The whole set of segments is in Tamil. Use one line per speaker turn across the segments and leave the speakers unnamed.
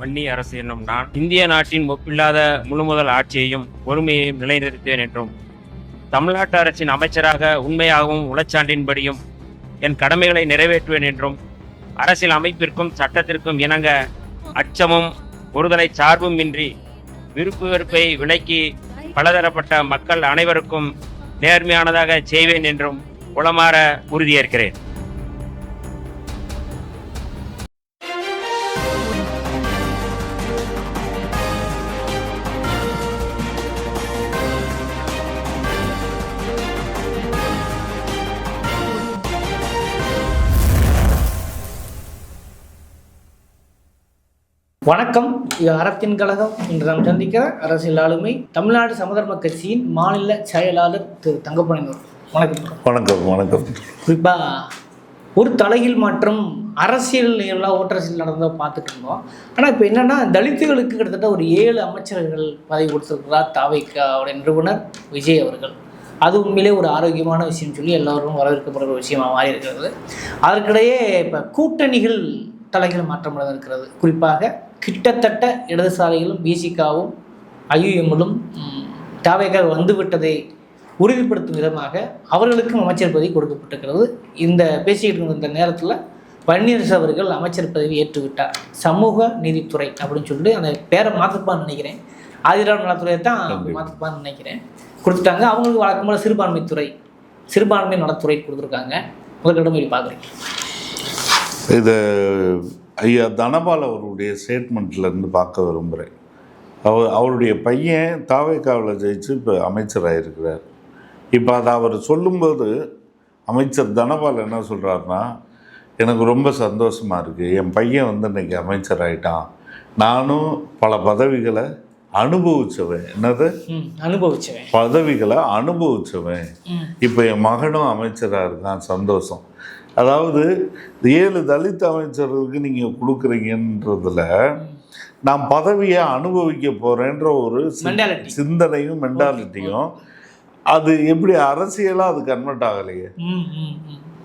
வன்னி அரசு என்னும் நான் இந்திய நாட்டின் ஒப்பில்லாத முழுமுதல் ஆட்சியையும் ஒருமையையும் நிலைநிறுத்துவேன் என்றும் தமிழ்நாட்டு அரசின் அமைச்சராக உண்மையாகவும் உளச்சான்றின்படியும் என் கடமைகளை நிறைவேற்றுவேன் என்றும் அரசியல் அமைப்பிற்கும் சட்டத்திற்கும் இணங்க அச்சமும் ஒருதலை சார்பும் இன்றி விருப்பு வெறுப்பை விலக்கி பலதரப்பட்ட மக்கள் அனைவருக்கும் நேர்மையானதாக செய்வேன் என்றும் உளமாற உறுதியேற்கிறேன்.
வணக்கம். இது அறத்தின் கழகம். இன்று நாம் சந்திக்கிற அரசியல் ஆளுமை தமிழ்நாடு சமதர்ம கட்சியின் மாநில செயலாளர் திரு தங்கப்பன். வணக்கம்.
வணக்கம். வணக்கம்.
குறிப்பாக ஒரு தலைகீழ் மாற்றம் அரசியல் எல்லாம் ஓட்டரசியல் நடந்ததை பார்த்துட்டு இருந்தோம். ஆனால் இப்போ என்னென்னா, தலித்துகளுக்கு கிட்டத்தட்ட ஒரு 7 அமைச்சர்கள் பதவி கொடுத்துருக்கிறார் தாவேக்காவுடைய நிறுவனர் விஜய் அவர்கள். அது உண்மையிலே ஒரு ஆரோக்கியமான விஷயம் சொல்லி எல்லோரும் வரவேற்கப்படுற விஷயமாக மாறி இருக்கிறது. அதற்கிடையே இப்போ கூட்டணிகள் தலைகள் மாற்றம் இருக்கிறது. குறிப்பாக கிட்டத்தட்ட இடதுசாரிகளும் பிசிகாவும் ஐயுஎம்மும் தாவேக்கா வந்துவிட்டதை உறுதிப்படுத்தும் விதமாக அவர்களுக்கும் அமைச்சர் பதவி கொடுக்கப்பட்டிருக்கிறது. இந்த பேசிக்கிட்டு இருந்த இந்த நேரத்தில் வன்னியரசு அவர்கள் அமைச்சர் பதவி ஏற்றுவிட்டார். சமூக நீதித்துறை அப்படின்னு சொல்லிட்டு அந்த பேரை மாற்றப்பான்னு நினைக்கிறேன். ஆதிராம் நலத்துறையை தான் மாற்றப்பான்னு நினைக்கிறேன். கொடுத்துட்டாங்க. அவங்களுக்கு வழக்கமான சிறுபான்மை நலத்துறை கொடுத்துருக்காங்க. முதற்கட்டம் எப்படி பார்க்குறீங்க?
இது ஐயா தனபால் அவருடைய ஸ்டேட்மெண்ட்லேருந்து பார்க்க விரும்புகிறேன். அவருடைய பையன் தாவேக்காவில் ஜெயிச்சு இப்போ அமைச்சராக இருக்கிறார். இப்போ அதை அவர் சொல்லும்போது அமைச்சர் தனபால் என்ன சொல்கிறாருன்னா, எனக்கு ரொம்ப சந்தோஷமாக இருக்குது, என் பையன் வந்து இன்றைக்கி அமைச்சராகிட்டான், நானும் பல பதவிகளை அனுபவிச்சவன். என்னது பதவிகளை அனுபவிச்சவன், இப்போ என் மகனும் அமைச்சராக இருக்கான், சந்தோஷம். அதாவது 7 தலித் அமைச்சர்களுக்கு நீங்கள் கொடுக்குறீங்கன்றதுல நான் பதவியை அனுபவிக்க போகிறேன்ற ஒரு சிந்தனையும் மென்டாலிட்டியும் அது எப்படி அரசியலாக அது கன்வெர்ட் ஆகலையே.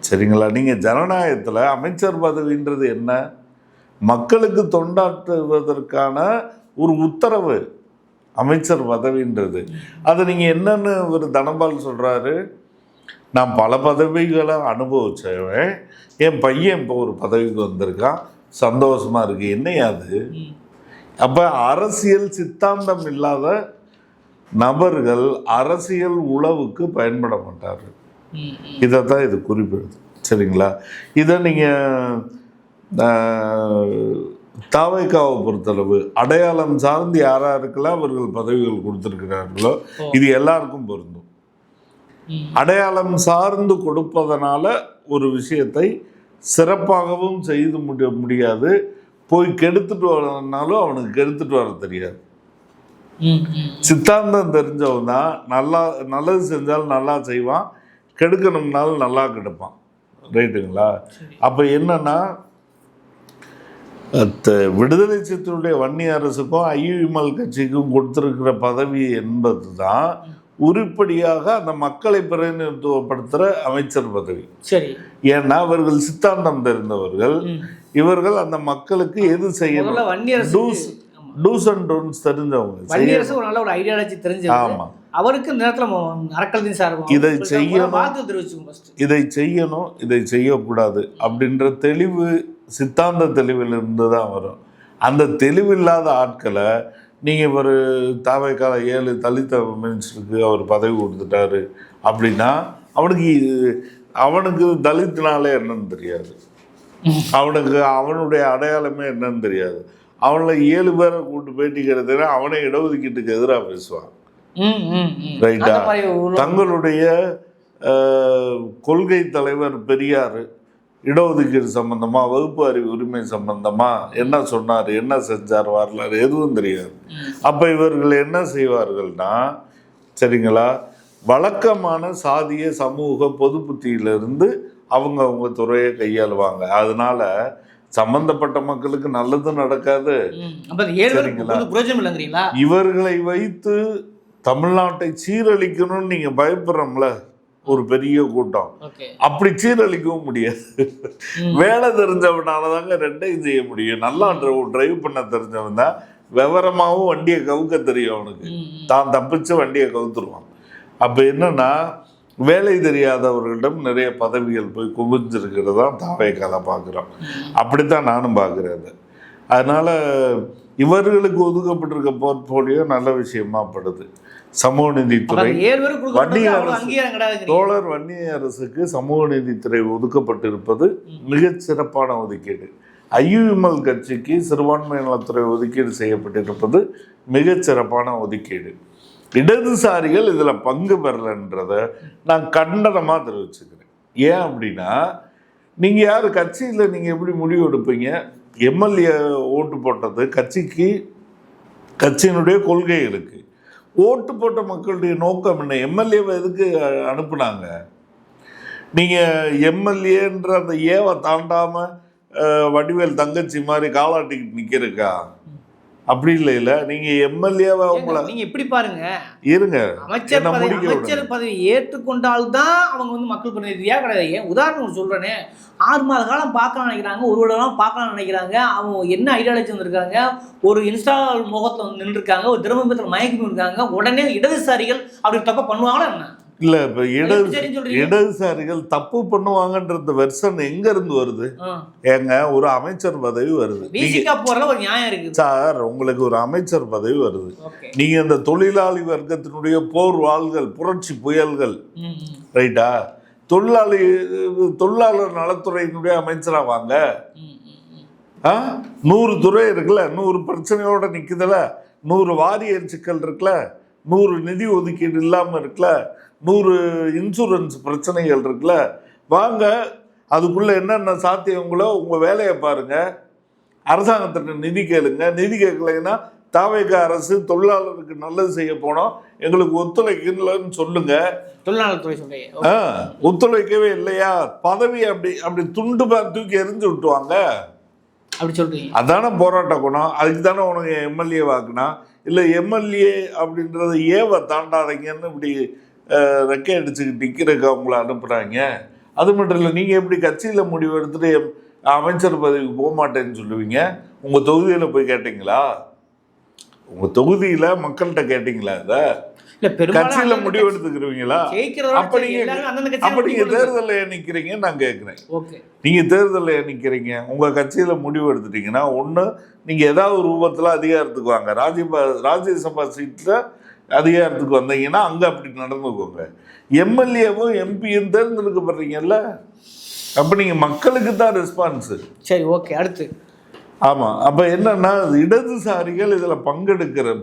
சரிங்களா? நீங்கள் ஜனநாயகத்தில் அமைச்சர் பதவின்றது என்ன? மக்களுக்கு தொண்டாற்றுவதற்கான ஒரு உத்தரவு அமைச்சர் பதவின்றது. அதை நீங்கள் என்னன்னு ஒரு தனபால் சொல்கிறாரு, நான் பல பதவிகளை அனுபவிச்சவன், என் பையன் இப்போ ஒரு பதவிக்கு வந்திருக்கான், சந்தோஷமாக இருக்குது. என்னையாது? அப்போ அரசியல் சித்தாந்தம் இல்லாத நபர்கள் அரசியல் உளவுக்கு பயன்பட மாட்டார்கள். இதைத்தான் இது குறிப்பிடுது. சரிங்களா? இதை நீங்கள் தாவேக்காவை பொறுத்தளவு அடையாளம் சார்ந்து யாராருக்கெல்லாம் அவர்கள் பதவிகள் கொடுத்துருக்கிறார்களோ இது எல்லாருக்கும் பொருந்தும். அடையாளம் சார்ந்து கொடுப்பதனால ஒரு விஷயத்தை சிறப்பாகவும் செய்து முடியாது. போய் கெடுத்துட்டு வரனாலும் அவனுக்கு கெடுத்துட்டு வர தெரியாது. சித்தாந்தம் தெரிஞ்சவன் தான் நல்லது செஞ்சாலும் நல்லா செய்வான், கெடுக்கணும்னாலும் நல்லா கெடுப்பான். ரைட்டுங்களா? அப்போ என்னன்னா, விடுதலை சிறுத்தைகளுடைய வன்னி அரசுக்கும் ஐயுஎம்எல் கட்சிக்கும் கொடுத்துருக்கிற பதவி என்பது தான் உருப்படியாக அந்த மக்களை பிரதிநிதித்துவப்படுத்துகிற அமைச்சர் பதவி. சரி. ஏன்னா அவர்கள் சித்தாந்தம் தெரிந்தவர்கள். இவர்கள் அந்த மக்களுக்கு எது செய்யணும், டூஸ் அண்ட் டோன்ட்ஸ் தெரிஞ்சவங்க. ஆமாம், அவருக்கு இதை செய்யணும், இதை செய்யக்கூடாது அப்படின்ற தெளிவு, சித்தாந்த தெளிவிலிருந்து தான் வரும். அந்த தெளிவில்லாத ஆட்களை நீங்கள் ஒரு தாவேக்கால 7 தலித் மினிஸ்டருக்கு அவர் பதவி கொடுத்துட்டாரு அப்படின்னா அவனுக்கு தலித்னாலே என்னன்னு தெரியாது, அவனுடைய அடையாளமே என்னன்னு தெரியாது. அவனை 7 பேரை கூட்டு பேட்டி கிடைத்தா அவனை இடஒதுக்கீட்டுக்கு எதிராக பேசுவான். ரைட்டா? தங்களுடைய கொள்கை தலைவர் பெரியார் இடஒதுக்கீடு சம்பந்தமா, வகுப்பு அறிவு உரிமை சம்பந்தமா என்ன சொன்னார், என்ன செஞ்சார், வரலாறு எதுவும் தெரியாது. அப்ப இவர்கள் என்ன செய்வார்கள்னா, சரிங்களா, வழக்கமான சாதிய சமூக பொது புத்தியிலிருந்து அவங்க துறையை கையாளுவாங்க. அதனால சம்பந்தப்பட்ட மக்களுக்கு நல்லதும் நடக்காது. சரிங்களா? இவர்களை வைத்து தமிழ்நாட்டை சீரழிக்கணும்னு நீங்க பயப்படுறோம்ல, ஒரு பெரிய கூட்டம். அப்படி சீரழிக்கவும் முடியாது. வேலை தெரிஞ்சவனாலதாங்க ரெண்டையும் செய்ய முடியும். நல்லா டிரைவ் பண்ண தெரிஞ்சவன் தான் விவரமாகவும் வண்டியை கவுக்க தெரியும். அவனுக்கு தான் தப்பிச்சு வண்டியை கவுத்துருவான். அப்போ என்னன்னா வேலை தெரியாதவர்களிடம் நிறைய பதவிகள் போய் குவிஞ்சிருக்கிறது தான் தாவேக்கால பார்க்குறோம். அப்படித்தான் நானும் பார்க்குறேன். அதனால இவர்களுக்கு ஒதுக்கப்பட்டிருக்க போர்ட்போலியோ நல்ல விஷயமா படுது. சமூக நீதித்துறை தோழர் வன்னியரசுக்கு சமூக நீதித்துறை ஒதுக்கப்பட்டிருப்பது மிகச் சிறப்பான ஒதுக்கீடு. ஐயுஎம்எல் கட்சிக்கு சிறுபான்மை நலத்துறை ஒதுக்கீடு செய்யப்பட்டிருப்பது மிகச் சிறப்பான ஒதுக்கீடு. இடதுசாரிகள் இதில் பங்கு பெறலைன்றதை நான் கண்டனமாக தெரிவிச்சுக்கிறேன். ஏன் அப்படின்னா நீங்கள் யார் கட்சியில் நீங்கள் எப்படி முடிவு எடுப்பீங்க? எம்எல்ஏ ஓட்டு போட்டது கட்சியினுடைய கொள்கைகளுக்கு. ஓட்டு போட்ட மக்களுடைய நோக்கம் என்ன? எம்எல்ஏவை எதுக்கு அனுப்புனாங்க? நீங்கள் எம்எல்ஏன்ற அந்த ஏவை தாண்டாமல் வடிவேல் தங்கச்சி மாதிரி காலாட்டிக்கிட்டு நிற்கிறக்கா? அப்படி இல்லைல்ல. நீங்க எம்எல்ஏவா உங்களை
நீங்க எப்படி பாருங்க
இருங்க,
அமைச்சர் பதவி ஏற்றுக்கொண்டால்தான் அவங்க வந்து மக்கள் பிரதிநிதியா கிடையாது. ஏன் உதாரணம் சொல்றேனே, 6 மாத காலம் பார்க்கலாம் நினைக்கிறாங்க, ஒரு வருடம் பார்க்கலாம் நினைக்கிறாங்க. அவங்க என்ன ஐடியாலஜி வந்திருக்காங்க, ஒரு இன்ஸ்டால் முகத்துல வந்து நின்று இருக்காங்க, ஒரு திரவத்தில் மயக்கி இருக்காங்க. உடனே இடதுசாரிகள் அப்படி தப்ப பண்ணுவாங்களா என்ன?
இல்ல, இப்ப இடதுசாரிகள் தப்பு பண்ணுவாங்கன்றது வெர்ஷன் எங்க இருந்து வருது? ஏங்க, ஒரு அமைச்சர் பதவி வருது
ஒரு நியாயம் இருக்கு
சார். உங்களுக்கு ஒரு அமைச்சர் பதவி வருது, நீங்க இந்த தொழிலாளி வர்க்கத்தினுடைய போர் வாள்கள், புரட்சி புயல்கள், ரைட்டா? தொழிலாளர் நலத்துறையினுடைய அமைச்சரா வாங்க. 100 துறை இருக்குல்ல, 100 பிரச்சனையோட நிக்குதுல, 100 வாரிய சிக்கல் இருக்குல்ல, 100 நிதி ஒதுக்கீடு இல்லாம இருக்குல்ல, 100 இன்சூரன்ஸ் பிரச்சனைகள் இருக்குல்ல, வாங்க. அதுக்குள்ள என்னென்ன சாத்தியங்களோ உங்க வேலையை பாருங்க. அரசாங்கத்திட்ட நிதி கேளுங்க. நிதி கேட்கலைன்னா தாவேக அரசு தொழிலாளருக்கு நல்லது செய்ய போனோம், எங்களுக்கு ஒத்துழைக்கலன்னு சொல்லுங்க.
தொழிலாளர்துறை
ஒத்துழைக்கவே இல்லையா, பதவி அப்படி துண்டு தூக்கி எரிஞ்சு விட்டுவாங்க.
அப்படி சொல்றீங்க.
அதான போராட்ட குணம். அதுக்கு தானே உனக்கு எம்எல்ஏ வாக்குனா. இல்லை எம்எல்ஏ அப்படின்றத ஏவை தாண்டாதீங்கன்னு இப்படி ரெக்கை அடிச்சுக்கிட்டு நிற்கிறக்கு அவங்கள அனுப்புகிறாங்க. அது மட்டும் இல்லை, நீங்கள் எப்படி கட்சியில் முடிவு எடுத்துகிட்டு அமைச்சர் பதவிக்கு போக மாட்டேன்னு சொல்லுவீங்க? உங்கள் தொகுதியில் போய் கேட்டிங்களா? உங்கள் தொகுதியில் மக்கள்கிட்ட கேட்டிங்களா? இதை கட்சியில முடிவு எடுத்துக்கிறீங்களா? அப்ப நீங்க தேர்தலில் நிக்கிறீங்கன்னு நான் கேட்கிறேன். நீங்க தேர்தலில் நிக்கிறீங்க, உங்க கட்சியில முடிவு எடுத்துட்டீங்கன்னா, ஒண்ணு நீங்க ஏதாவது ஒரு ரூபத்துல அதிகாரத்துக்கு வாங்க. ராஜ்யசபா சீட்ல அதிகாரத்துக்கு வந்தீங்கன்னா அங்க அப்படி நடந்துக்கோங்க. எம்எல்ஏவும் எம்பியும் தேர்ந்தெடுக்கப்படுறீங்கல்ல, அப்ப நீங்க மக்களுக்கு தான் ரெஸ்பான்ஸ்.
சரி, ஓகே, அடுத்து.
ஆமாம். அப்போ என்னன்னா, இடதுசாரிகள் இதில்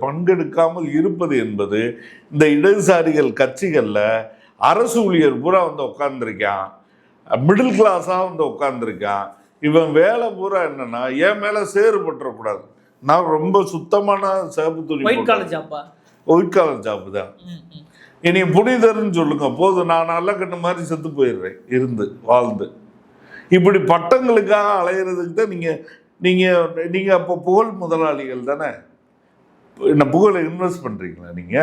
பங்கெடுக்காமல் இருப்பது என்பது, இந்த இடதுசாரிகள் கட்சிகளில் அரசு ஊழியர் பூரா வந்து உட்காந்துருக்கான், மிடில் கிளாஸாக வந்து உட்காந்துருக்கான். இவன் வேலை பூரா என்னன்னா, என் மேலே சேறு பற்றக்கூடாது, நான் ரொம்ப சுத்தமான சேப்பு துணி, ஒயிட் காலர் ஜாப்பு தான், இனி புனிதர்ன்னு சொல்லுங்க போதும், நான் நல்ல கண்ணு மாதிரி செத்து போயிடுறேன் இருந்து வாழ்ந்து. இப்படி பட்டங்களுக்காக அலையிறதுக்கு தான் நீங்க அப்போ புகழ் முதலாளிகள் தானே. என்ன புகழை இன்வெஸ்ட் பண்றீங்களா? நீங்க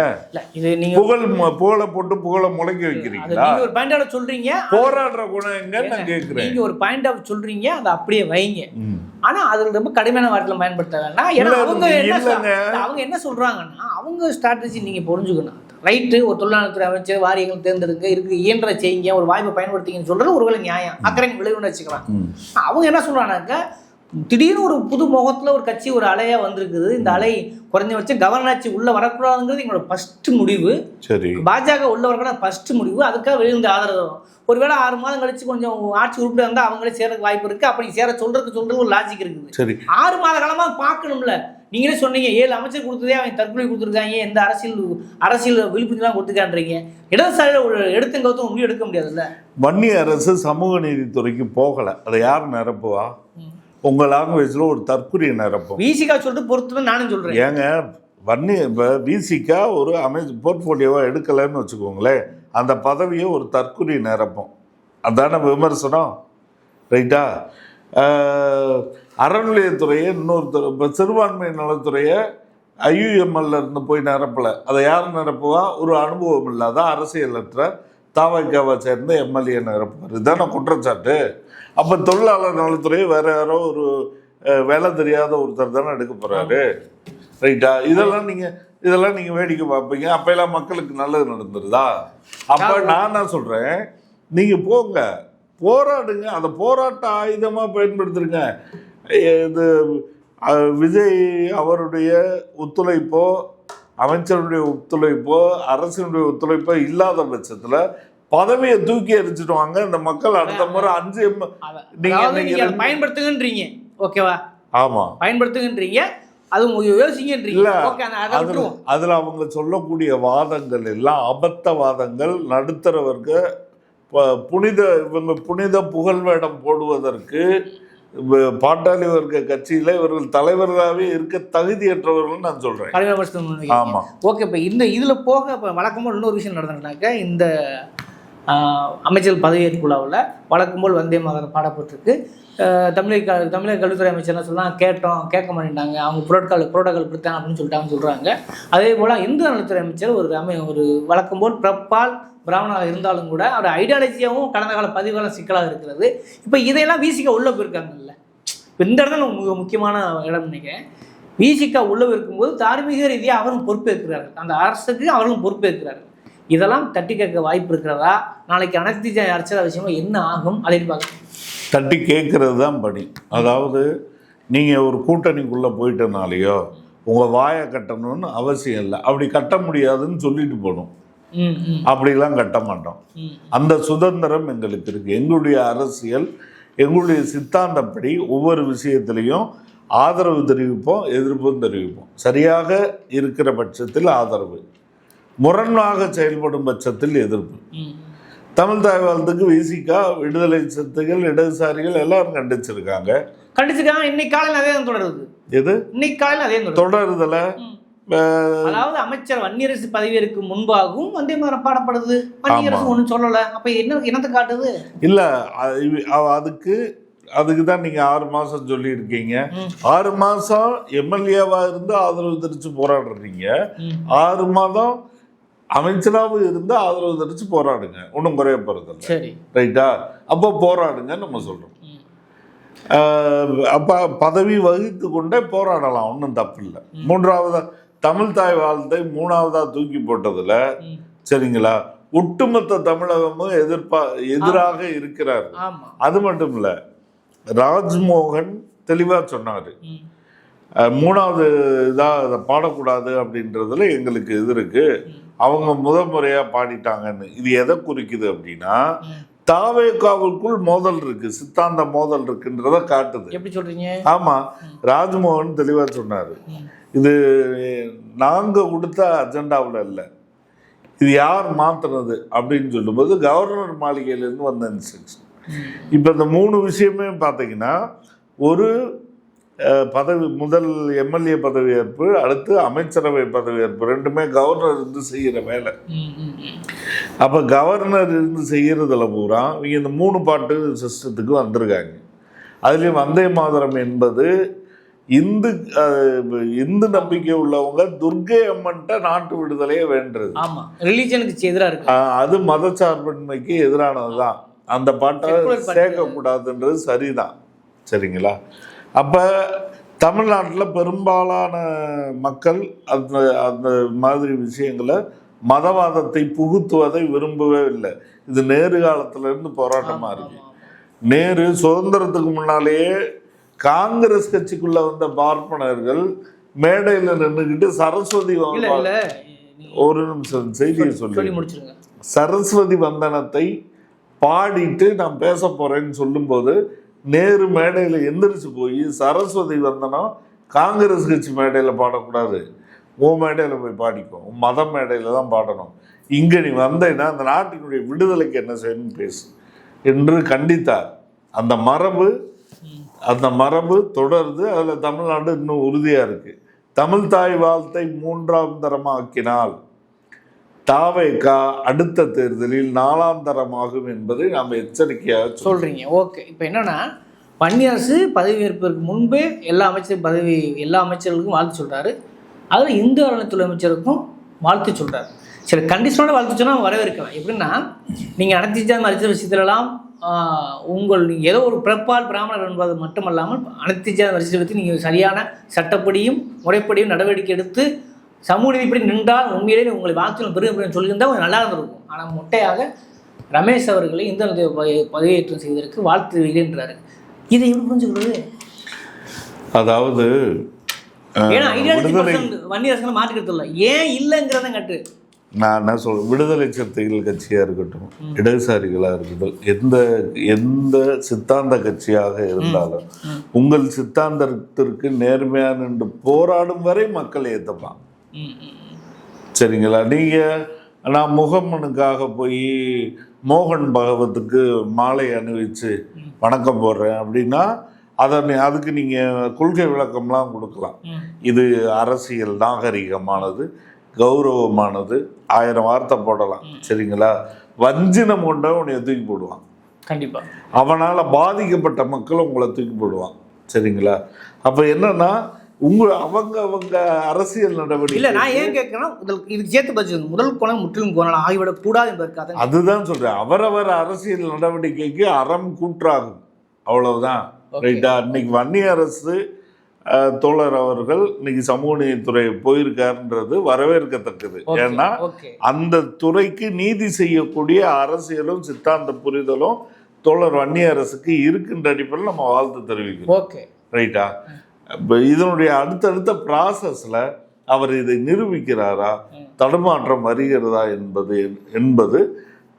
புகழை போட்டு புகழை முளைக்க வைக்கிறீங்களா?
நீங்க ஒரு பாயிண்ட் ஆஃப் சொல்றீங்க,
போராடுற குணம் எங்கன்னு நான் கேட்கிறேன்.
நீங்க ஒரு பாயிண்ட் ஆஃப் சொல்றீங்க, அதை அப்படியே வைங்க. ஆனா அதுல ரொம்ப கடுமையான வார்த்தையில பயன்படுத்த வேண்டாம். ஏன்னா அவங்க என்ன சொல்றாங்கன்னா, அவங்க ஸ்ட்ராட்டஜி நீங்க புரிஞ்சுக்கணும். ரைட்டு, ஒரு தொழிலாளர்துறை அமைச்சர் வாரியங்கள் தேர்ந்தெடுங்க, இருக்கு இயன்ற செய்யுங்க, ஒரு வாய்ப்பை பயன்படுத்திங்கன்னு சொல்றது ஒருவேளை நியாயம், அக்கறை விளைவுன்னு வச்சுக்கலாம். அவங்க என்ன சொல்றாங்கன்னாக்க, திடீர்னு ஒரு புது முகத்துல ஒரு கட்சி ஒரு அலையா வந்திருக்குது, இந்த அலை குறைஞ்சபட்சம் கவர்னாட்சி உள்ள வரக்கூடாதுங்கிறது எங்களோட ஃபர்ஸ்ட் முடிவு. சரி, பாஜக உள்ள வரக்கூடாது ஃபர்ஸ்ட் முடிவு. அதுக்காக வெளியிருந்து ஆதரவு. ஒருவேளை 6 மாதம் கழிச்சு கொஞ்சம் ஆட்சி உறுப்பினர் இருந்தால் அவங்களே சேரக்கு வாய்ப்பு இருக்கு. அப்படி சேர சொல்றது ஒரு லாஜிக் இருக்குது.
சரி,
6 மாத காலமா பார்க்கணும்ல. நீங்களே சொன்னீங்க 7 அமைச்சர் கொடுத்ததே அவன் தற்கொலை கொடுத்துருக்காங்க, எந்த அரசியல் விழிப்புணர்வு கொடுத்துக்கான்றீங்க. இடதுசாரியில் ஒரு எடுத்துங்கவுத்தும் முடிவு எடுக்க முடியாதுல்ல.
வன்னிய அரசு சமூக நீதித்துறைக்கு போகலை, அதை யார் நிரப்புவா? உங்க லாங்குவேஜ்ல ஒரு தற்கொலையை நிரப்பும்.
விசிகா சொல்லிட்டு பொறுத்து நானும் சொல்றேன்.
ஏங்க, இப்போ விசிகா ஒரு போர்ட்ஃபோலியோவா எடுக்கலைன்னு வச்சுக்கோங்களேன், அந்த பதவியை ஒரு தற்கொலை நிரப்பும். அதான விமர்சனம், ரைட்டா? அறநிலையத்துறையை இன்னொருத்தர், இப்போ சிறுபான்மை நலத்துறையை ஐயுஎம்எல்ல இருந்து போய் நிரப்பலை, அதை யார் நிரப்புவா? ஒரு அனுபவம் இல்லாத அரசியலற்ற தாவைக்காவை சேர்ந்த எம்எல்ஏ நிரப்புவார். இதுதானே குற்றச்சாட்டு. அப்போ தொழிலாளர் நலத்துறையை வேற யாரோ ஒரு வேலை தெரியாத ஒருத்தர் தானே எடுக்க போறாரு. ரைட்டா? இதெல்லாம் நீங்கள் வேடிக்கை பார்ப்பீங்க. அப்பெல்லாம் மக்களுக்கு நல்லது நடந்துருதா? அப்போ நான் என்ன சொல்கிறேன், நீங்கள் போங்க, போராடுங்க, அதை போராட்ட ஆயுதமாக பயன்படுத்துருங்க. இது விஜய் அவருடைய ஒத்துழைப்போ அமைச்சருடைய ஒத்துழைப்போ அரசினுடைய ஒத்துழைப்போ இல்லாத பட்சத்தில் பதவியை தூக்கி எரிச்சிடுவாங்க இந்த மக்கள். அடுத்த முறை 5
நீங்க பயன்படுத்துங்கன்றீங்க, ஓகேவா?
ஆமா,
பயன்படுத்துங்கன்றீங்க, அது யோசிங்கன்றீங்க.
அதுல அவங்க சொல்லக்கூடிய வாதங்கள் எல்லாம் அபத்த வாதங்கள். நடுத்தர வர்க்க புனித புகழ் வேடம் போடுவதற்கு பாட்டாளி வர்க்க கட்சியில இவர்கள் தலைவர்களாகவே இருக்க தகுதியற்றவர்கள் நான் சொல்றேன். ஆமா,
ஓகே. இப்ப இதுல போக இப்ப வழக்கமாக இன்னொரு விஷயம் நடந்ததுனாக்க, இந்த அமைச்சர் பதவியேற்பு விழாவில் வழக்கம் போல் வந்தே மாதரம் பாடப்பட்டிருக்கு. தமிழக கல்வித்துறை அமைச்சர் என்ன சொல்லலாம், கேட்க மாட்டேன்ட்டாங்க, அவங்க புரோட்டோகால் கொடுத்தாங்க அப்படின்னு சொல்கிறாங்க. அதே போல் இந்து நலத்துறை அமைச்சர் ஒரு வழக்கம் போல் பிரப்பால் பிராமணாக இருந்தாலும் கூட அவர் ஐடியாலஜியாகவும் கடந்த கால பதிவுகளும் சிக்கலாக இருக்கிறது. இப்போ இதையெல்லாம் விசிகா உள்ளே போயிருக்காங்கல்ல. இப்போ இந்த இடத்துல மிக முக்கியமான இடம் நினைக்கிறேன். விசிகா உள்ளே இருக்கும்போது தார்மீக ரீதியாக அவரும் பொறுப்பேற்கிறார்கள், அந்த அரசுக்கு அவர்களும் பொறுப்பேற்கிறார்கள். இதெல்லாம் தட்டி கேட்க வாய்ப்பு இருக்கிறதா? நாளைக்கு அனைத்து அரசியல் விஷயமா என்ன ஆகும் அதை பார்க்க
தட்டி கேட்கறது தான் பணி. அதாவது நீங்கள் ஒரு கூட்டணிக்குள்ளே போயிட்டனாலேயோ உங்கள் வாயை கட்டணும்னு அவசியம் இல்லை. அப்படி கட்ட முடியாதுன்னு சொல்லிட்டு போகணும். அப்படிலாம் கட்ட மாட்டோம். அந்த சுதந்திரம் எங்களுக்கு இருக்கு. எங்களுடைய அரசியல், எங்களுடைய சித்தாந்தப்படி ஒவ்வொரு விஷயத்திலையும் ஆதரவு தெரிவிப்போம், எதிர்ப்பும் தெரிவிப்போம். சரியாக இருக்கிற பட்சத்தில் ஆதரவு, முரணாக செயல்படும் பட்சத்தில் எதிர்ப்பு. தமிழ் தாய் வாழ்த்துக்கு விசிகா, விடுதலை சிறுத்தைகள், இடதுசாரிகள் எல்லாரும் கண்டிச்சிருக்காங்க.
இன்னைக்கு காலையில் அதே தொடருது.
எது
இன்னைக்கு காலையில் அதே
தொடருதுல?
அதாவது அமைச்சர் வன்னியரசு பதவியேற்கு முன்பாகவும் வந்தே மாதரம் பாடப்படுது, வன்னியரசு ஒன்றும் சொல்லல. அப்ப என்னத்தை காட்டுது?
இல்ல, அதுக்கு தான் நீங்க 6 மாசம் சொல்லி இருக்கீங்க. 6 மாசம் எம்எல்ஏவா இருந்து ஆதரவு தெரிவிச்சு போராடுறீங்க. 6 மாதம் அமைச்சராக இருந்து ஆதரவு தெரிவிச்சு போராடுங்க, ஒன்றும் குறைய போறது
சரி,
ரைட்டா? அப்போ போராடுங்க நம்ம சொல்றோம். அப்ப பதவி வகித்து கொண்டே போராடலாம், ஒன்றும் தப்பு இல்லை. 3வது தமிழ் தாய் வாழ்த்தை 3வதா தூக்கி போட்டதுல சரிங்களா, ஒட்டுமொத்த தமிழகமும் எதிராக இருக்கிறார். அது மட்டும் இல்ல, ராஜ்மோகன் தெளிவா சொன்னாரு, 3வது இதா அதை பாடக்கூடாது அப்படின்றதுல எங்களுக்கு இது இருக்கு, அவங்க முறையா பாடிட்டாங்கன்னு. இது எதை குறிக்குது அப்படின்னா, தாவேகாவுக்குள் மோதல் இருக்கு, சித்தாந்த மோதல் இருக்குன்றத காட்டுது.
எப்படி சொல்றீங்க?
ஆமா, ராஜ்மோகன் தெளிவா சொன்னாரு, இது நாங்க கொடுத்த அஜெண்டாவில் இல்லை, இது யார் மாத்துறது அப்படின்னு சொல்லும்போது கவர்னர் மாளிகையிலேருந்து வந்த இன்ஸ்ட்ரக்ஷன். இப்போ இந்த 3 விஷயமே பார்த்தீங்கன்னா, ஒரு பதவி, முதல் எம்எல்ஏ பதவியேற்பு, அடுத்து அமைச்சரவை பதவியேற்பு, 2மே கவர்னர் இருந்து செய்கிற வேலை. அப்போ கவர்னர் இருந்து செய்கிறதுல பூரா இவங்க இந்த 3 பாட்டு சிஸ்டத்துக்கு வந்திருக்காங்க. அதுலேயும் வந்தே மாதரம் என்பது இந்து நம்பிக்கை உள்ளவங்க துர்கை அம்மன்ட்ட நாட்டு விடுதலையே வேண்டது.
ஆமா, ரிலீஜனுக்கு எதிராக இருக்கு.
அது மதச்சார்பின்மைக்கு எதிரானதுதான். அந்த பாட்டை சேர்க்கக்கூடாதுன்றது சரிதான், சரிங்களா? அப்ப தமிழ்நாட்டில் பெரும்பாலான மக்கள் அந்த மாதிரி விஷயங்களை, மதவாதத்தை புகுத்துவதை விரும்பவே இல்லை. இது நேரு காலத்துல இருந்து போராட்டமா இருக்கு. நேரு சுதந்திரத்துக்கு முன்னாலேயே காங்கிரஸ் கட்சிக்குள்ள வந்த பார்ப்பனர்கள் மேடையில் நின்றுகிட்டு சரஸ்வதி, ஒரு நிமிஷம் செய்தியை சொல்லி
முடிச்சிருங்க,
சரஸ்வதி வந்தனத்தை பாடிட்டு நான் பேச போறேன்னு சொல்லும்போது நேரு மேடையில் எந்திரிச்சு போய் சரஸ்வதி வந்தனம் காங்கிரஸ் கட்சி மேடையில் பாடக்கூடாது, உன் மேடையில் போய் பாடிக்கும், உன் மத மேடையில் தான் பாடணும், இங்கே நீ வந்தேன்னா அந்த நாட்டினுடைய விடுதலைக்கு என்ன செய்யணும்னு பேசு என்று கண்டித்தார். அந்த மரபு தொடர்ந்து அதில் தமிழ்நாடு இன்னும் உறுதியாக இருக்குது. தமிழ் தாய் வாழ்த்தை 3ஆம் தரமாக்கினால் தாவேகா அடுத்த தேர்தலில் 4ஆம் தரமாகும் என்பதை நாம் எச்சரிக்கையாக
சொல்கிறீங்க. ஓகே, இப்போ என்னென்னா, வன்னியரசு பதவியேற்பதற்கு முன்பே எல்லா அமைச்சர்களுக்கும் வாழ்த்து சொல்கிறாரு. அதில் இந்து அறநிலையத்துறை அமைச்சருக்கும் வாழ்த்து சொல்கிறார். சில கண்டிஷனோட வாழ்த்து சொன்னால் வரவேற்கலாம். எப்படின்னா நீங்கள் அனைத்து ஜாதி அரிசி விஷயத்துலலாம் நீங்கள் ஏதோ ஒரு பிறப்பால் பிராமணர் என்பது மட்டுமல்லாமல் அனைத்து ஜாதி அரிசி பற்றி நீங்கள் சரியான சட்டப்படியும் முறைப்படியும் நடவடிக்கை எடுத்து சமூக நீதிப்படி நின்றால் உண்மையிலேயே உங்களை வாழ்த்து பெருமை சொல்லியிருந்தால் கொஞ்சம் நல்லா இருந்திருக்கும். ஆனால் மொட்டையாக ரமேஷ் அவர்களை இந்து பதவியேற்றம் செய்வதற்கு வாழ்த்து தெரிவிக்கின்றாரு. இதை எப்படி புரிஞ்சுக்கிறது?
அதாவது
ஏன்னா வன்னியரசங்களை மாற்றிக்கிறது இல்லை, ஏன் இல்லைங்கிறத கட்டு.
நான் என்ன சொல்றேன், விடுதலை சிறுத்தைகள் கட்சியாக இருக்கட்டும், இடதுசாரிகளாக இருக்கட்டும், எந்த சித்தாந்த கட்சியாக இருந்தாலும் உங்கள் சித்தாந்தத்திற்கு நேர்மையாக நின்று போராடும் வரை மக்கள் ஏற்றப்பான். சரிங்களா? நீங்கள் நான் முகம்மனுக்காக போய் மோகன் பகவத்துக்கு மாலை அணிவிச்சு வணக்கம் போடுறேன் அப்படின்னா அதுக்கு நீங்கள் கொள்கை விளக்கம்லாம் கொடுக்கலாம். இது அரசியல் நாகரிகமானது, கௌரவமானது, 1000 வார்த்தை போடலாம். சரிங்களா? வஞ்சினம் கொண்ட உன்னை தூக்கி போடுவான்.
கண்டிப்பாக
அவனால் பாதிக்கப்பட்ட மக்கள் உங்களை தூக்கி போடுவான். சரிங்களா? அப்போ என்னன்னா அவங்க அரசியல் நடவடிக்கை
இல்லை. நான் ஏன் கேட்கறேன்னா இதுக்கு சேர்த்து பச்சு முதல் கோணம் முற்றிலும் கோணம் ஆகிவிடக் கூடாது என்பதற்காக
அதுதான் சொல்றேன். அவரவர் அரசியல் நடவடிக்கைக்கு அறம் கூற்றாகும், அவ்வளவுதான். ரைட்டா? இன்னைக்கு வன்னிய அரசு தோழர் அவர்கள் இன்னைக்கு சமூக நீதித்துறை போயிருக்காருன்றது வரவேற்கத்தக்கது. ஏன்னா அந்த துறைக்கு நீதி செய்யக்கூடிய அரசியலும் சித்தாந்த புரிதலும் தோழர் வன்னிய அரசுக்கு இருக்கின்ற அடிப்படையில் நம்ம வாழ்த்து தெரிவிக்கிறோம். ரைட்டா? இப்போ இதனுடைய அடுத்தடுத்த ப்ராசஸில் அவர் இதை நிரூபிக்கிறாரா, தடுமாற்றம் வருகிறதா என்பது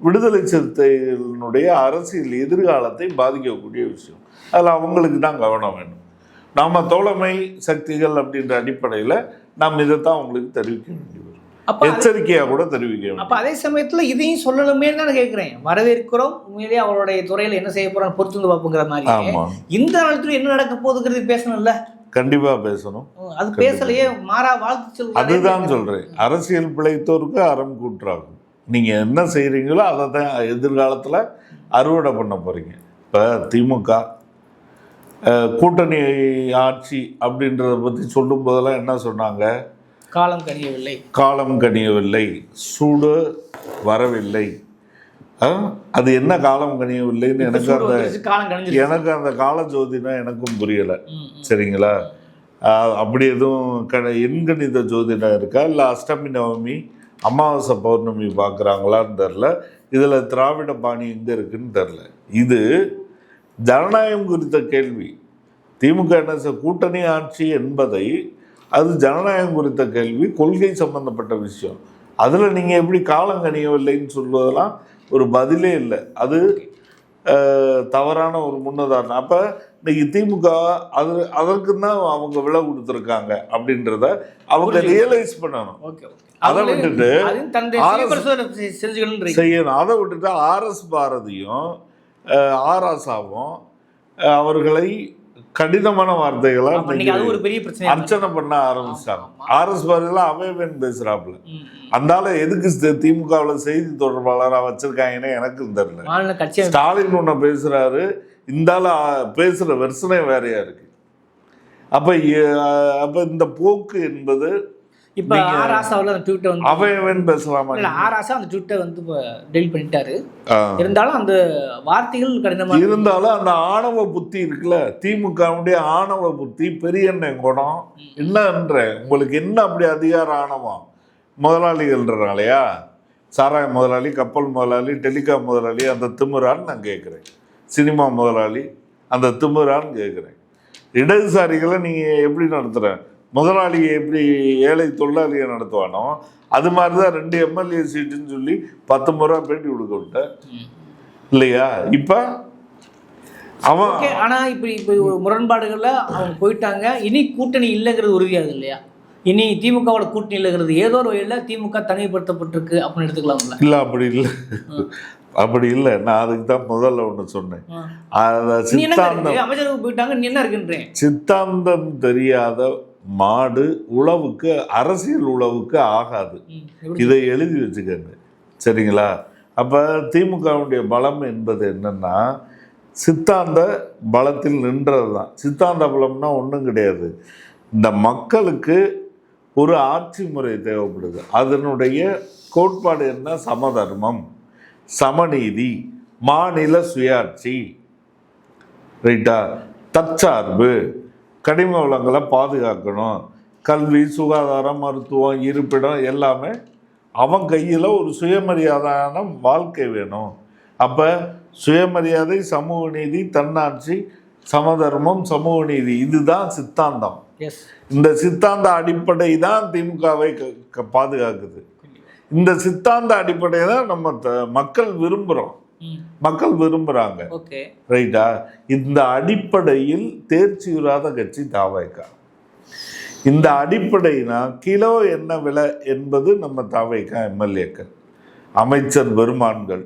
விடுதலை சிறுத்தைகளினுடைய அரசியல் எதிர்காலத்தை பாதிக்கக்கூடிய விஷயம். அதில் அவங்களுக்கு தான் கவனம் வேணும். நாம் தோழமை சக்திகள் அப்படின்ற அடிப்படையில் நாம் இதைத்தான் அவங்களுக்கு தெரிவிக்க வேண்டி வரும், எச்சரிக்கையாக கூட தெரிவிக்க வேண்டும்.
அப்போ அதே சமயத்தில் இதையும் சொல்லணுமே தான் கேட்குறேன். வரவேற்கிறோம், உண்மையிலேயே அவருடைய துறையில் என்ன செய்ய போகிறான்னு பொறுத்து வந்து பார்ப்புங்கிற மாதிரி. ஆமாம், இந்த காலத்தில் என்ன நடக்க போகுதுங்கிறது பேசணும்ல.
கண்டிப்பாக பேசணும்.
அது பேசலையே, மாறா வாழ்த்து சொல்லுங்க. அதுதான்
சொல்கிறேன், அரசியல் பிழைத்தோருக்கு அறம் கூற்றாகும். நீங்கள் என்ன செய்கிறீங்களோ அதை தான் எதிர்காலத்தில் அறுவடை பண்ண போகிறீங்க. இப்போ திமுக கூட்டணி ஆட்சி அப்படின்றத பற்றி சொல்லும் போதெல்லாம் என்ன சொன்னாங்க? காலம் கனியவில்லை, சூடு வரவில்லை. அது என்ன காலம் கனியவில்லைன்னு எனக்கு அந்த கால ஜோதினா எனக்கும் புரியலை. சரிங்களா? அப்படி எதுவும் எண்கணித ஜோதினா இருக்கா, இல்லை அஷ்டமி நவமி அமாவாசை பௌர்ணமி பார்க்குறாங்களான்னு தெரில. இதில் திராவிட பாணி எங்கே இருக்குன்னு தெரில. இது ஜனநாயகம் குறித்த கேள்வி. திமுக என்ன கூட்டணி ஆட்சி என்பதை அது ஜனநாயகம் குறித்த கேள்வி, கொள்கை சம்பந்தப்பட்ட விஷயம். அதில் நீங்கள் எப்படி காலம் கணியவில்லைன்னு சொல்வதெல்லாம் ஒரு பதிலே இல்லை. அது தவறான ஒரு முன்னுதாரணம். அப்போ இன்னைக்கு திமுக அதற்கு தான் அவங்க விலை கொடுத்துருக்காங்க அப்படின்றத அவங்க ரியலைஸ் பண்ணணும். அதை விட்டுட்டு செய்யணும். அதை விட்டுட்டு ஆர்எஸ் பாரதியும் ஆராசாவும் அவர்களை கடினமான வார்த்தைகளை அர்ச்சனை பண்ண ஆரம்பிச்சாங்க. ஆர்எஸ் பாரதியெல்லாம் அவைவன் பேசுறாப்புல. அந்தால எதுக்கு திமுகவில் செய்தி தொடர்பாளராக வச்சிருக்காங்கன்னு எனக்கும் தெரியல. ஸ்டாலின் ஒன்று பேசுறாரு, இந்தால பேசுற வெர்சனே வேறையா இருக்கு. அப்ப இந்த போக்கு என்பது
இப்போ ஆராசாவில் அந்த ட்வீட்டை வந்து
அவைவன் பேசலாமா?
இல்லை, ஆராசா அந்த ட்வீட்டை வந்து இப்போ டெலிட் பண்ணிட்டாரு. இருந்தாலும் அந்த வார்த்தைகள் கடினமாக
இருந்தாலும் அந்த ஆணவ புத்தி இருக்குல்ல, திமுகவுடைய ஆணவ புத்தி, பெரியண்ணன் குணம் என்னன்ற உங்களுக்கு என்ன அப்படி அதிகார ஆணவம்? முதலாளிகள்ன்றனாலையா? சாராய முதலாளி, கப்பல் முதலாளி, டெலிகாம் முதலாளி அந்த திமுறான்னு நான் கேட்குறேன். சினிமா முதலாளி அந்த திமுறான்னு கேட்குறேன். இடதுசாரிகளை நீங்கள் எப்படி நடத்துகிறேன்? முதலாளியை எப்படி ஏழை தொழிலாளியை நடத்துவானோ அது மாதிரி தான் 2 எம்எல்ஏ சீட்டுன்னு சொல்லி 10 முறை பேட்டி கொடுக்க விட்டேன் இல்லையா? இப்போ அவன்
ஆனால் இப்போ முரண்பாடுகளில் அவங்க போயிட்டாங்க. இனி கூட்டணி இல்லைங்கிறது உறுதியாது இல்லையா? இனி திமுகவோட கூட்டணி இல்லைங்கிறது ஏதோ ஒரு வகையில் திமுக தனிமைப்படுத்தப்பட்டிருக்கு அப்படின்னு எடுத்துக்கலாம்ல?
இல்லை, அப்படி இல்லை, அப்படி இல்லை. நான் அதுக்கு தான் முதல்ல ஒன்று சொன்னேன்.
அமைச்சருக்கு போயிட்டாங்க, நீ என்ன இருக்குன்றேன்.
சித்தாந்தம் தெரியாத மாடு உழவுக்கு, அரசியல் உழவுக்கு ஆகாது. இதை எழுதி வச்சுக்கோங்க. சரிங்களா? அப்போ திமுகவுடைய பலம் என்பது என்னன்னா சித்தாந்த பலத்தில் நின்றது தான். சித்தாந்த பலம்னா ஒன்றும் கிடையாது. இந்த மக்களுக்கு ஒரு ஆட்சி முறை தேவைப்படுது, அதனுடைய கோட்பாடு என்ன? சமதர்மம், சமநீதி, மாநில சுயாட்சி, ரைட்டா, தற்சார்பு, கனிம வளங்களை பாதுகாக்கணும், கல்வி, சுகாதாரம், மருத்துவம், இருப்பிடம் எல்லாமே அவன் கையில் ஒரு சுயமரியாதையான வாழ்க்கை வேணும். அப்போ சுயமரியாதை, சமூக நீதி, தன்னாட்சி, சமதர்மம், சமூக நீதி, இதுதான் சித்தாந்தம். இந்த சித்தாந்த அடிப்படை தான் திமுகவை பாதுகாக்குது. இந்த சித்தாந்த அடிப்படை தான் நம்ம மக்கள் விரும்புகிறோம், மக்கள் விரும்புகிறாங்க, ரைட்டா. இந்த அடிப்படையில் தேர்ச்சியுறாத கட்சி தாவேக. இந்த அடிப்படைனா கிலோ என்ன விலை என்பது நம்ம தாவேக எம்எல்ஏக்கள், அமைச்சர் பெருமான்கள்,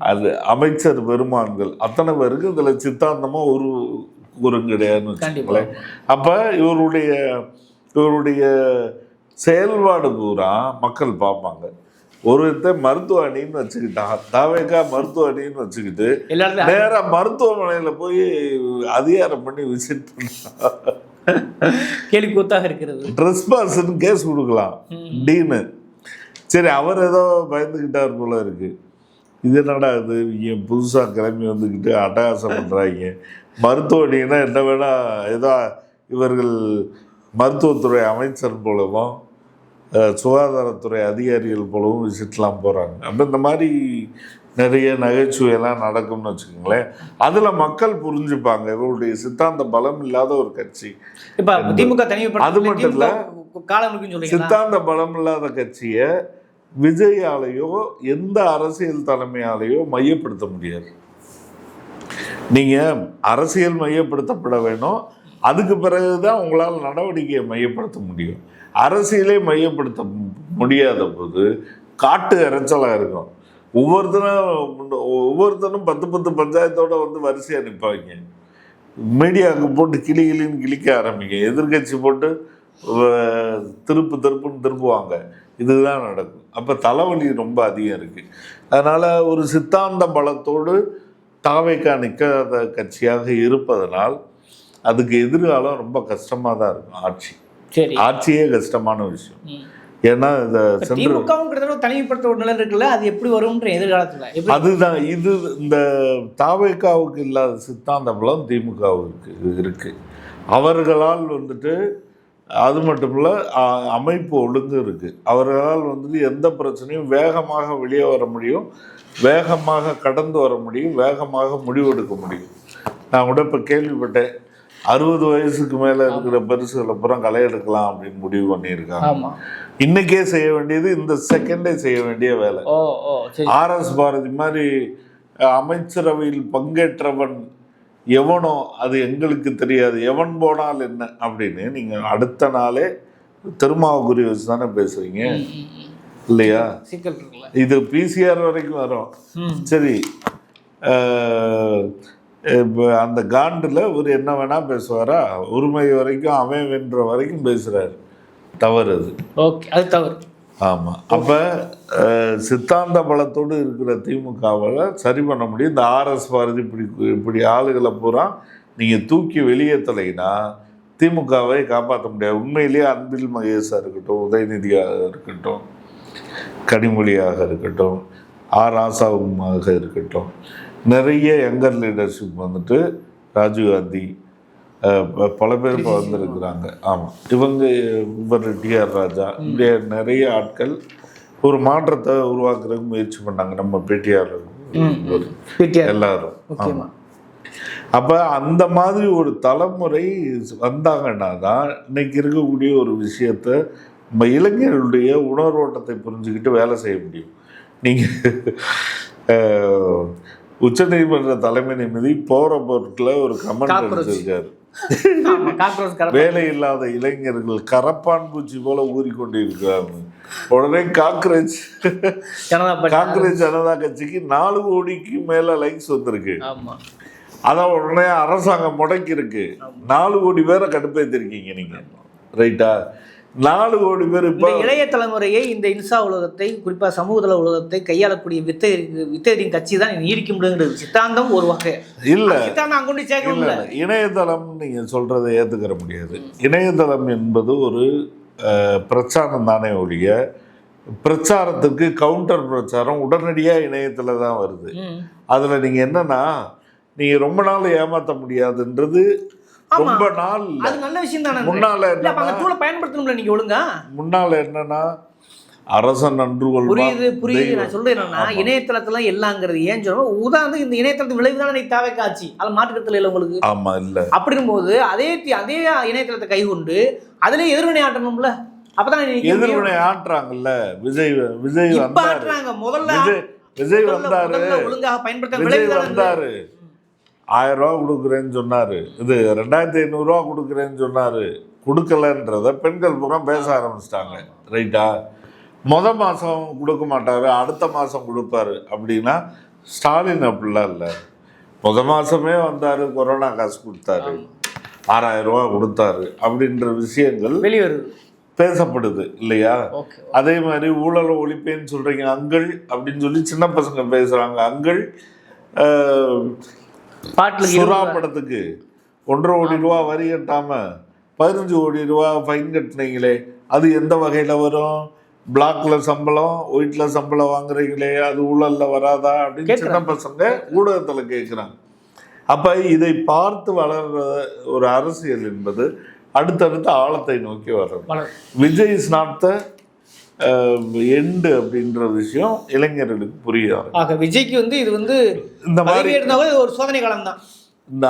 அது அமைச்சர் பெருமான்கள் அத்தனை பேருக்கு இதில் சித்தாந்தமாக ஒரு கிடையாதுன்னு வச்சுக்கோங்களேன். அப்போ இவருடைய செயல்பாடு பூரா மக்கள் பார்ப்பாங்க. ஒருத்தர் மருத்துவ அணின்னு வச்சுக்கிட்டான், தாவேகா மருத்துவ அணின்னு வச்சுக்கிட்டு நேராக மருத்துவமனையில் போய் அதிகாரம் பண்ணி விசிட் பண்ணா
கேள்வி கூத்தாக இருக்கிறது.
ட்ரெஸ் பாஸ்ன்னு கேஸ் கொடுக்கலாம் டீனு. சரி, அவர் ஏதோ பயந்துக்கிட்டார் போல இருக்கு. இது என்னடா இது, ஏன் புதுசாக கிளம்பி வந்துக்கிட்டு அட்டகாசம் பண்ணுறாங்க. மருத்துவ அணின்னா என்ன வேணா, ஏதோ இவர்கள் மருத்துவத்துறை அமைச்சர் போலவும் சுகாதாரத்துறை அதிகாரிகள் போலவும் விசிட்லாம் போகிறாங்க. அப்போ இந்த மாதிரி நிறைய நகைச்சுவையெல்லாம் நடக்கும்னு வச்சுக்கோங்களேன். அதில் மக்கள் புரிஞ்சுப்பாங்க இவருடைய சித்தாந்த பலம் இல்லாத ஒரு கட்சி.
இப்போ திமுக
அது மட்டும் இல்லை, சித்தாந்த பலம் இல்லாத கட்சியை விஜயாலேயோ எந்த அரசியல் தலைமையாலேயோ மையப்படுத்த முடியாது. நீங்கள் அரசியல் மையப்படுத்தப்பட வேணும், அதுக்கு பிறகுதான் உங்களால் நடவடிக்கையை மையப்படுத்த முடியும். அரசியலே மையப்படுத்த முடியாத போது காட்டு இறைச்சலாக இருக்கும். ஒவ்வொருத்தரும் 10 பஞ்சாயத்தோடு வந்து வரிசையாக நிற்பாங்க. மீடியாவுக்கு போட்டு கிளின்னு கிளிக்க ஆரம்பிங்க, எதிர்கட்சி போட்டு திருப்புன்னு திருப்புவாங்க. இதுதான் நடக்கும். அப்போ தலைவலி ரொம்ப அதிகம் இருக்குது. அதனால் ஒரு சித்தாந்த பலத்தோடு தாவேகா நிற்காத கட்சியாக இருப்பதனால் அதுக்கு எதிர்காலம் ரொம்ப கஷ்டமாக தான் இருக்கும். ஆட்சியே கஷ்டமான விஷயம். ஏன்னா
தனிமைப்படுத்த ஒரு நிலை இருக்குல்ல, அது எப்படி வரும்ன்ற எதிர்காலத்தில்
அதுதான் இது. இந்த தாவேகாவுக்கு இல்லாத சித்தாந்த பலம் திமுகவுக்கு இருக்கு. அவர்களால் வந்துட்டு அது மட்டும் இல்லை, அமைப்பு ஒழுங்கு இருக்கு. அவர்களால் வந்துட்டு எந்த பிரச்சனையும் வேகமாக வெளியே வர முடியும், வேகமாக கடந்து வர முடியும், வேகமாக முடிவெடுக்க முடியும். நான் கூட இப்போ கேள்விப்பட்டேன், 60 வயசுக்கு மேலே இருக்கிற பெருசுகளை அப்புறம் களை எடுக்கலாம் அப்படின்னு முடிவு பண்ணியிருக்காங்க. இன்னைக்கே செய்ய வேண்டியது, இந்த செகண்டே செய்ய வேண்டிய வேலை. RS பாரதி மாதிரி அமைச்சரவையில் பங்கேற்றவன் எவனோ அது எங்களுக்கு தெரியாது, எவன் போனால் என்ன அப்படின்னு நீங்கள் அடுத்த நாளே திருமாவகுரி வச்சு தானே பேசுறீங்க இல்லையா? இது PCR வரைக்கும் வரும். சரி, அந்த காண்டில் ஒரு என்ன வேணா பேசுவாரா? உரிமை வரைக்கும் அவன் வென்ற வரைக்கும் பேசுறாரு. தவறு அது.
ஓகே, அது தவறு.
ஆமாம். அப்போ சித்தாந்த பலத்தோடு இருக்கிற திமுகவால் சரி பண்ண முடியும். இந்த RS பாரதி இப்படி ஆளுகளை பூரா நீங்கள் தூக்கி வெளியேற்றலைன்னா திமுகவை காப்பாற்ற முடியாது. உண்மையிலேயே அன்பில் மகேஷாக இருக்கட்டும், உதயநிதியாக இருக்கட்டும், கனிமொழியாக இருக்கட்டும், ராசாவுமாக இருக்கட்டும், நிறைய யங்கர் லீடர்ஷிப் வந்துட்டு ராஜீவ்காந்தி பல பேர் இப்போ வந்திருக்கிறாங்க. ஆமாம், இவர் TR ராஜா, இப்படிய நிறைய ஆட்கள் ஒரு மாற்றத்தை உருவாக்குறதுக்கு முயற்சி பண்ணாங்க. நம்ம PTR எல்லாரும். ஆமாம். அப்போ அந்த மாதிரி ஒரு தலைமுறை வந்தாங்கன்னா தான் இன்னைக்கு இருக்கக்கூடிய ஒரு விஷயத்த நம்ம இளைஞர்களுடைய உணர்வோட்டத்தை புரிஞ்சுக்கிட்டு வேலை செய்ய முடியும். நீங்கள் உச்சநீதிமன்ற தலைமை நீதிபதி போகிற பொருட்களில் ஒரு கமெண்ட் அடிச்சிருக்காரு, வேலை இல்லாத இளைஞர்கள் கரப்பான் பூச்சி போல ஊறிக்கொண்டிருக்கிறாங்க. உடனே காங்கிரஸ் ஜனதா கட்சிக்கு 4 கோடிக்கு மேல லைக்ஸ் வந்திருக்கு. அதான் உடனே அரசாங்கம் முடக்கி இருக்கு. 4 கோடி பேரை கடுப்பேற்றிருக்கீங்க நீங்க, ரைட்டா? 4 கோடி பேர். இப்போ
இளைய தலைமுறையை இந்த இன்சா உலகத்தை, குறிப்பாக சமூகதள உலகத்தை கையாளக்கூடிய வித்தையின் கட்சி தான் நீடிக்க முடியுங்கிறது சித்தாந்தம் ஒரு வகை இல்லை.
இணையதளம் நீங்கள் சொல்றதை ஏற்றுக்கிற முடியாது. இணையதளம் என்பது ஒரு பிரச்சாரம் தானே ஒழிய பிரச்சாரத்துக்கு கவுண்டர் பிரச்சாரம் உடனடியாக இணையத்தில் தான் வருது. அதில் நீங்கள் என்னன்னா நீங்கள் ரொம்ப நாள் ஏமாற்ற முடியாதுன்றது ரொம்ப நாள்
அது நல்ல விஷயம் தானே.
முன்னால
பயன்படுத்தணும்ல நீங்க ஒழுங்கா.
முன்னால என்னன்னா அரசன் நன்று
புரியுது. நான் சொல்றேன் என்னன்னா இணையதளத்துல எல்லாங்கிறது ஏன் சொல்றோம், உதாரணம் இந்த இணையதளத்து விளைவு தானே தேவை காட்சி, அது மாற்றுக்கத்துல இல்லை உங்களுக்கு.
ஆமா இல்ல
அப்படிங்கும் போது அதே இணையதளத்தை கைகொண்டு அதுல எதிர்வினை ஆட்டணும்ல. அப்பதான்
எதிர்வினை ஆட்டுறாங்கல்ல. விஜய் வந்தாரு, விஜய் வந்தாரு,
ஒழுங்காக பயன்படுத்த
விஜய் வந்தாரு, 1000 ரூபா கொடுக்குறேன்னு சொன்னாரு, இது 2500 ரூபா கொடுக்குறேன்னு சொன்னாரு, கொடுக்கலன்றத பெண்கள் புறம் பேச ஆரம்பிச்சிட்டாங்க. ரைட்டா? மாதம் கொடுக்க மாட்டாரு, அடுத்த மாதம் கொடுப்பாரு அப்படின்னா ஸ்டாலின் அப்படிலாம் இல்லை. மாதமே வந்தாரு, கொரோனா காசு கொடுத்தாரு, 6000 ரூபா கொடுத்தாரு அப்படின்ற விஷயங்கள்
வெளிவருது,
பேசப்படுது இல்லையா? அதே மாதிரி ஊழலை ஒழிப்பேன்னு சொல்றீங்க அங்கிள் அப்படின்னு சொல்லி சின்ன பசங்க பேசுறாங்க. அங்கிள் சுறா படத்துக்கு 1.5 கோடி ரூபா வரி கட்டாம 15 கோடி ரூபா ஃபைன் கட்டினீங்களே, அது எந்த வகையில வரும்? பிளாக்ல சம்பளம், ஒயிட்ல சம்பளம் வாங்குறீங்களே, அது ஊழல்ல வராதா அப்படின்னு சின்ன பசங்க ஊடகத்துல கேட்குறாங்க. அப்ப இதை பார்த்து வளர்ற ஒரு அரசியல் என்பது அடுத்தடுத்த ஆழத்தை நோக்கி வர்றது. Vijay is not the end அப்படின்ற விஷயம் இளைஞர்களுக்கு புரியாது.
விஜய்க்கு இது இந்த மாதிரி ஒரு சோதனை காலம் தான்.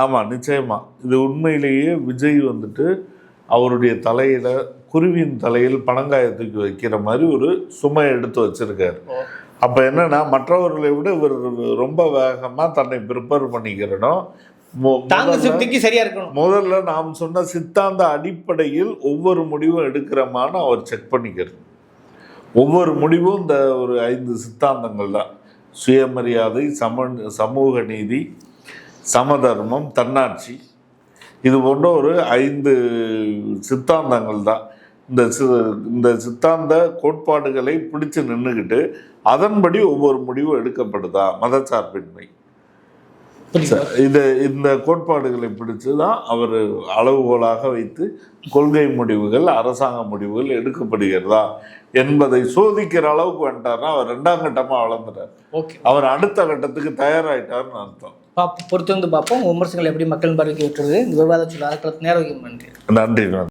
ஆமா, நிச்சயமா இது உண்மையிலேயே விஜய் அவருடைய தலையில குருவியின் தலையில் பனங்காயத்துக்கு வைக்கிற மாதிரி ஒரு சுமை எடுத்து வச்சிருக்காரு. அப்ப என்னன்னா மற்றவர்களை விட இவர் ரொம்ப வேகமா தன்னை ப்ரிப்பேர் பண்ணிக்கிறணும். முதல்ல நாம் சொன்ன சித்தாந்த அடிப்படையில் ஒவ்வொரு முடிவும் எடுக்கிறமான அவர் செக் பண்ணிக்கிறது. ஒவ்வொரு முடிவும் இந்த ஒரு 5 சித்தாந்தங்கள் தான். சுயமரியாதை, சமூக நீதி, சமதர்மம், தன்னாட்சி, இது போன்ற ஒரு 5 சித்தாந்தங்கள் தான். இந்த சித்தாந்த கோட்பாடுகளை பிடிச்சு நின்றுக்கிட்டு அதன்படி ஒவ்வொரு முடிவும் எடுக்கப்படுதா? மதச்சார்பின்மை, இந்த கோட்பாடுகளை பிடிச்சு தான் அவர் அளவுகோலாக வைத்து கொள்கை முடிவுகள், அரசாங்க முடிவுகள் எடுக்கப்படுகிறதா என்பதை சோதிக்கிற அளவுக்கு வந்துட்டார்னா அவர் 2ஆம் கட்டமாக வளர்ந்துட்டார். அவர் அடுத்த கட்டத்துக்கு தயாராகிட்டார்னு அர்த்தம்.
பொறுத்து பார்ப்போம் விமர்சனங்கள் எப்படி மக்கள் பார்வைக்கு விட்டுறது. இந்த விவாதம் சொல்ல நேரம். நன்றி.